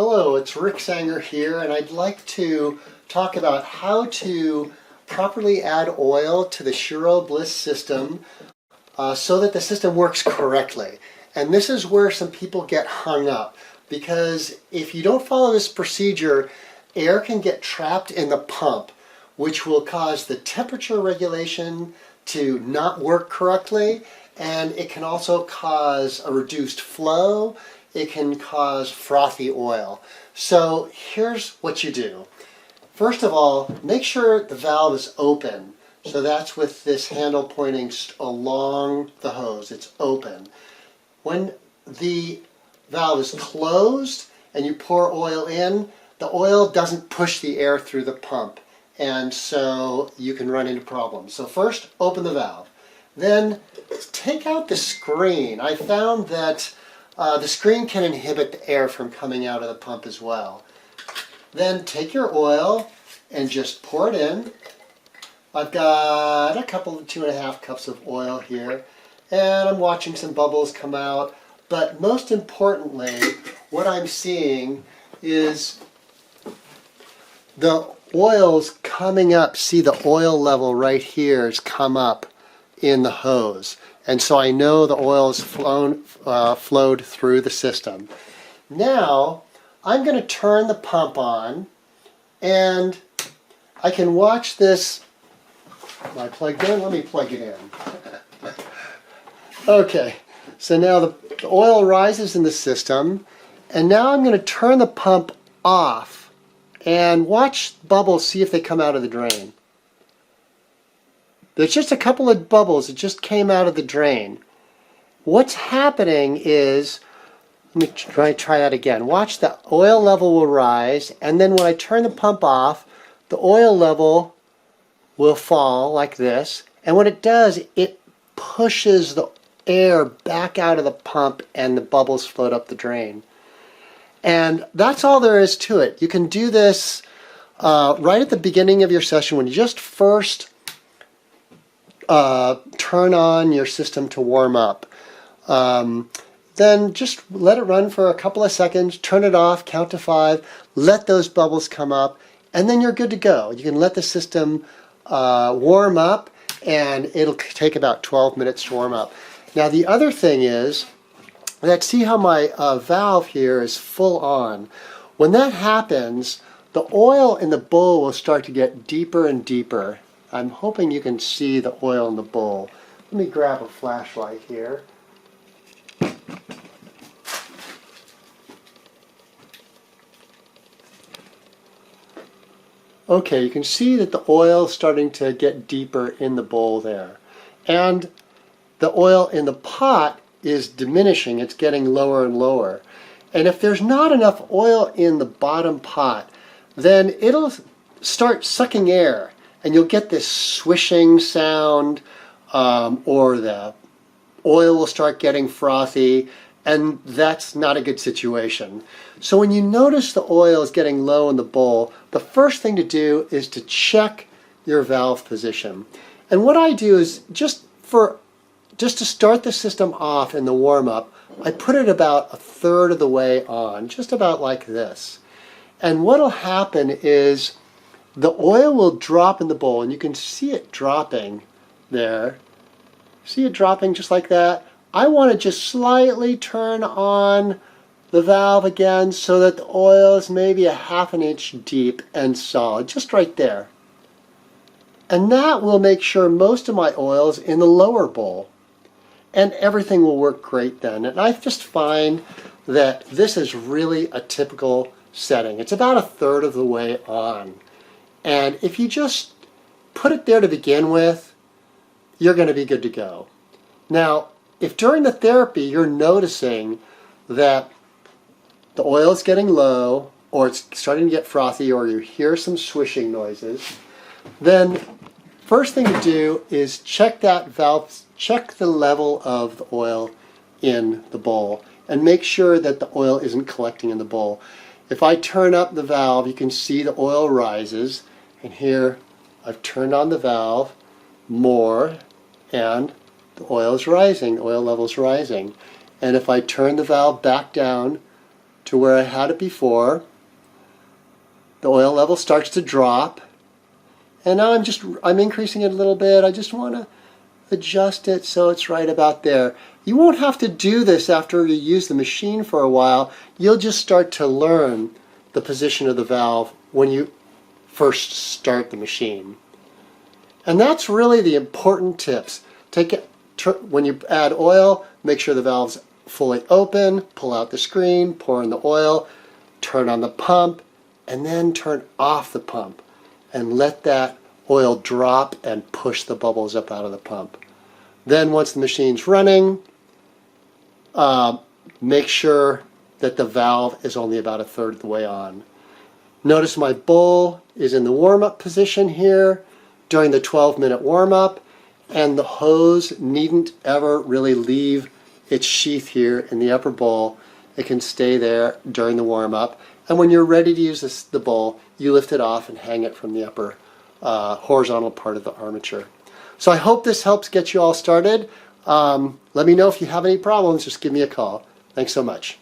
Hello, it's Rick Sanger here, and I'd like to talk about how to properly add oil to the ShiroBliss system so that the system works correctly. And this is where some people get hung up, because if you don't follow this procedure, air can get trapped in the pump, which will cause the temperature regulation to not work correctly, and it can also cause a reduced flow. It can cause frothy oil. So here's what you do. First of all, make sure the valve is open. So that's with this handle pointing along the hose. It's open. When the valve is closed and you pour oil in, the oil doesn't push the air through the pump, and so you can run into problems. So first, open the valve. Then take out the screen. I found that the screen can inhibit the air from coming out of the pump as well. Then take your oil and just pour it in. I've got a couple of 2.5 cups of oil here, and I'm watching some bubbles come out. But most importantly, what I'm seeing is the oil's coming up. See, the oil level right here has come up in the hose. And so I know the oil has flowed through the system. Now, I'm going to turn the pump on, and I can watch this. Am I plugged in? Let me plug it in. Okay, so now the oil rises in the system, and now I'm going to turn the pump off and watch bubbles, see if they come out of the drain. There's just a couple of bubbles that just came out of the drain. What's happening is, let me try that again. Watch, the oil level will rise, and then when I turn the pump off, the oil level will fall like this. And what it does, it pushes the air back out of the pump and the bubbles float up the drain. And that's all there is to it. You can do this right at the beginning of your session when you just first turn on your system to warm up. Then just let it run for a couple of seconds, turn it off, count to 5, let those bubbles come up, and then you're good to go. You can let the system warm up, and it'll take about 12 minutes to warm up. Now the other thing is that, see how my valve here is full on. When that happens, the oil in the bowl will start to get deeper and deeper. I'm hoping you can see the oil in the bowl. Let me grab a flashlight here. Okay, you can see that the oil is starting to get deeper in the bowl there. And the oil in the pot is diminishing. It's getting lower and lower. And if there's not enough oil in the bottom pot, then it'll start sucking air. And you'll get this swishing sound, or the oil will start getting frothy, and that's not a good situation. So when you notice the oil is getting low in the bowl, the first thing to do is to check your valve position. And what I do is, just to start the system off in the warm-up, I put it about 1/3 of the way on, just about like this. And what will happen is the oil will drop in the bowl, and you can see it dropping there. See it dropping just like that? I want to just slightly turn on the valve again so that the oil is maybe 1/2 inch deep and solid, just right there. And that will make sure most of my oil is in the lower bowl. And everything will work great then. And I just find that this is really a typical setting. It's about 1/3 of the way on. And if you just put it there to begin with, you're going to be good to go. Now, if during the therapy you're noticing that the oil is getting low, or it's starting to get frothy, or you hear some swishing noises, then first thing to do is check that valve, check the level of the oil in the bowl, and make sure that the oil isn't collecting in the bowl. If I turn up the valve, you can see the oil rises. And here I've turned on the valve more, and the oil is rising, the oil level is rising. And if I turn the valve back down to where I had it before. The oil level starts to drop, and now I'm increasing it a little bit. I just want to adjust it so it's right about there. You won't have to do this after you use the machine for a while. You'll just start to learn the position of the valve when you first start the machine. And that's really the important tips. When you add oil, make sure the valve's fully open, pull out the screen, pour in the oil, turn on the pump, and then turn off the pump and let that oil drop and push the bubbles up out of the pump. Then once the machine's running, make sure that the valve is only about a third of the way on. Notice my bowl is in the warm-up position here during the 12-minute warm-up, and the hose needn't ever really leave its sheath here in the upper bowl. It can stay there during the warm-up, and when you're ready to use the bowl, you lift it off and hang it from the upper horizontal part of the armature. So I hope this helps get you all started. Let me know if you have any problems. Just give me a call. Thanks so much.